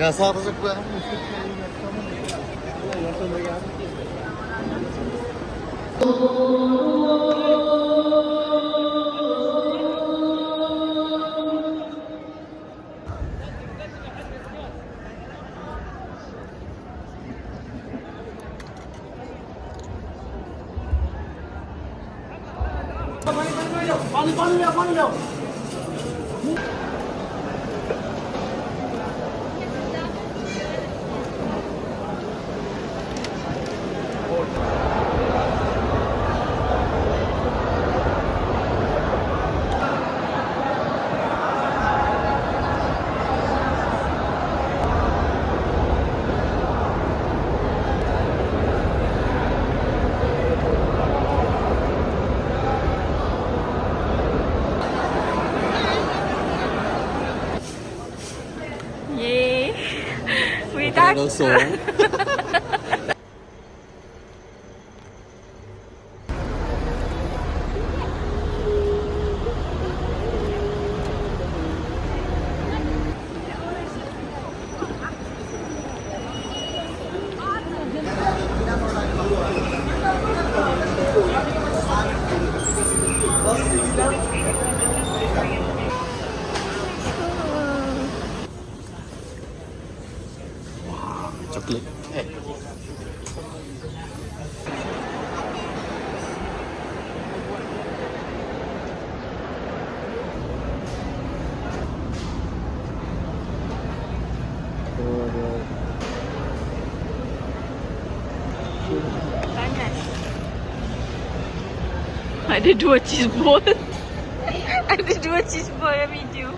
Kasar cepat. Yay! We dah. Coklat. Panas. Ada 2 cheese ball. Ada 2 cheese ball dalam video.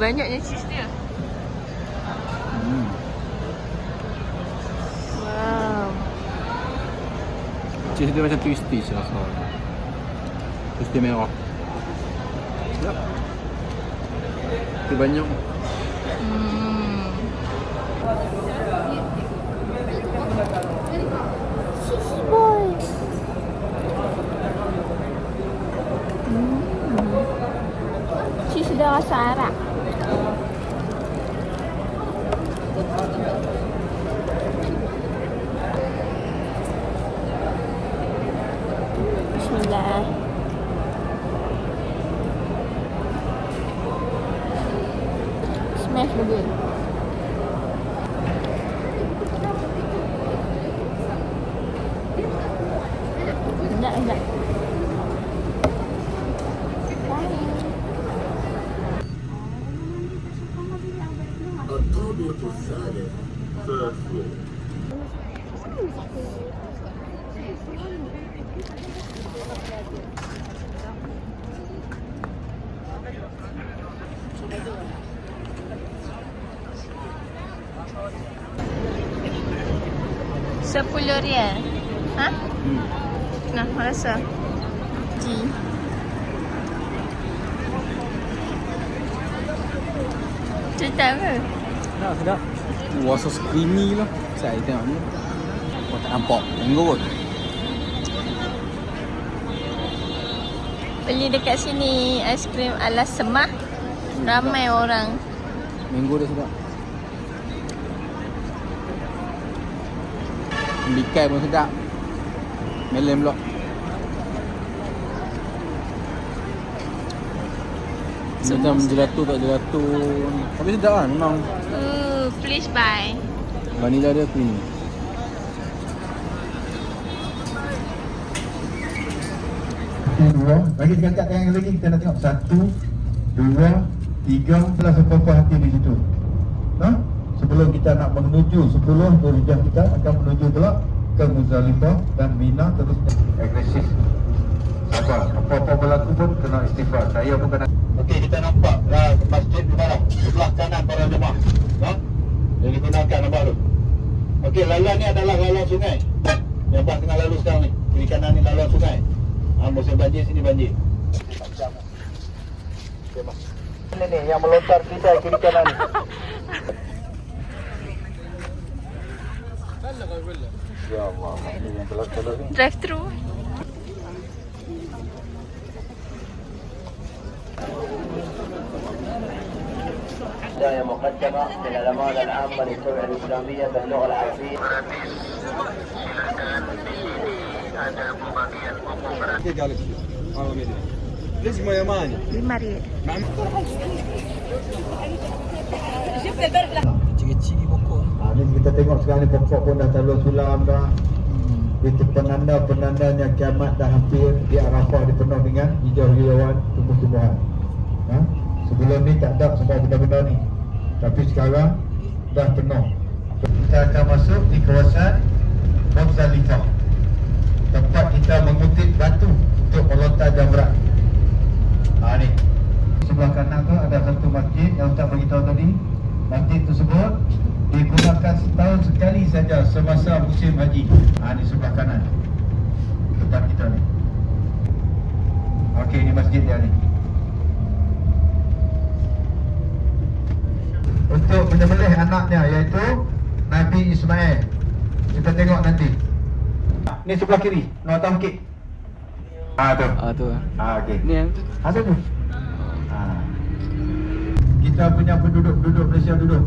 Banyaknya cheese dia. Wow. Cheese dia macam twisty rasa. Twisty merah. Sedap. Dia banyak. Cheese ball. Cheese dia rasa arak. Bismillah. Smash dulu. Enggak. Third floor. RM10. Ha? Nah, rasa. Cerita apa? Sedap, sedap. Rasa creamy lah. Saya tengok ni. Oh, tak nampak. Mango kot. Beli dekat sini aiskrim ala Semah. Ramai orang. Mango dia sedap. Bikai pun sedap. Melon pula. Macam gelato tak gelato. Tapi sedap kan memang. Please buy. Vanilla dia creamy. Dua, bagi dekat yang lagi kita nak tengok 1, 2, 3 telah sepupu hati di situ. Nah, sebelum kita nak menuju 10 Zulhijjah kita akan menuju pula ke Muzdalifah dan Mina terus agresif. Sabar, apa-apa berlaku pun kena istighfar. Saya pun kena. Okey, kita nampak masjid di mana? Sebelah kanan para jemaah. Nah, yang digunakan nampak tu. Okey, laluan ni adalah laluan sungai. Yang Abang tengah lalu sekarang ni. Kiri kanan ni laluan sungai. Musim banjir sini banjir. Okey, Mas. Ini ni yang melontar kita kiri kanan ni. Ya Allah, ini yang telak-telak ni. Drive through. بداية مقدمة من الأمانة العامة للجمعية الإسلامية باللغة العربية. اسمه يماني Mari. kecil-kecil pokok. Ni kita tengok sekarang ni pokok pun dah terlalu sulam dah. Itu penanda-penandanya kiamat dah hampir. Di Arafah dipenuh dengan hijau-hijauan tumbuh-tumbuhan. Sebelum ni tak ada semua benda-benda ni. Tapi sekarang dah penuh. Kita akan masuk di kawasan Muzdalifah. Tempat kita mengutip batu untuk melontar jamrat. Ni sebelah kanan tu ada satu masjid yang Ustaz beritahu tadi. Masjid tersebut digunakan setahun sekali saja semasa musim haji. Ni sebelah kanan tempat kita ni. Okey, ni masjid dia ni. Untuk menyembelih anaknya iaitu Nabi Ismail. Kita tengok nanti. Ni sebelah kiri, nak tahu sikit. Tu. Tu. Okey. Ni yang tu. Ada tu. Kita punya penduduk Malaysia duduk.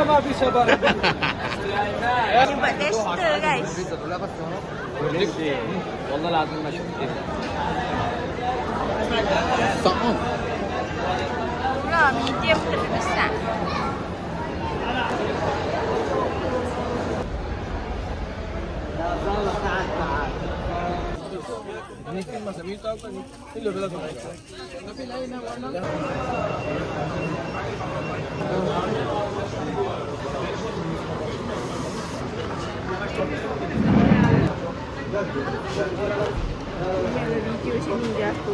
ما في شباب. Dia buat tester guys. والله العظيم ما شفت صعب. Murah, medium ke lebih besar. Ini ada video sini dia aku.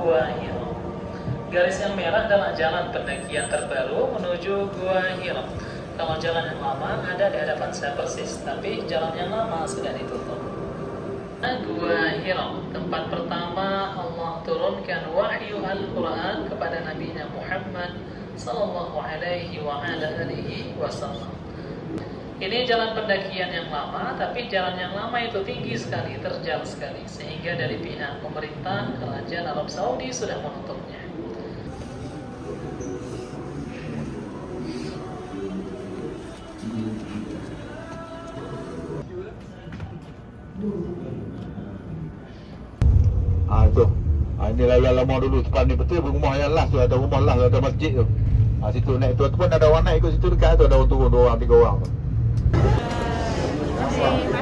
Gua Hiro. Garis yang merah adalah jalan pendakian terbaru menuju Gua Hiro. Kalau jalan yang lama ada di hadapan saya persis, tapi jalan yang lama sudah ditutup. Gua Hiro, tempat pertama Allah turunkan wahyu Al-Quran kepada Nabi Muhammad sallallahu alaihi wasallam. Ini jalan pendakian yang lama, tapi jalan yang lama itu tinggi sekali, terjal sekali, sehingga dari pihak pemerintah kerajaan Arab Saudi sudah menutupnya. Tu. Inilah yang lama dulu sekarang ni betul rumah yang last tu, ada rumah last, ada masjid tu. Situ naik tu pun ada orang naik ikut situ dekat tu, ada orang turun 2 orang 3 orang tu. Masih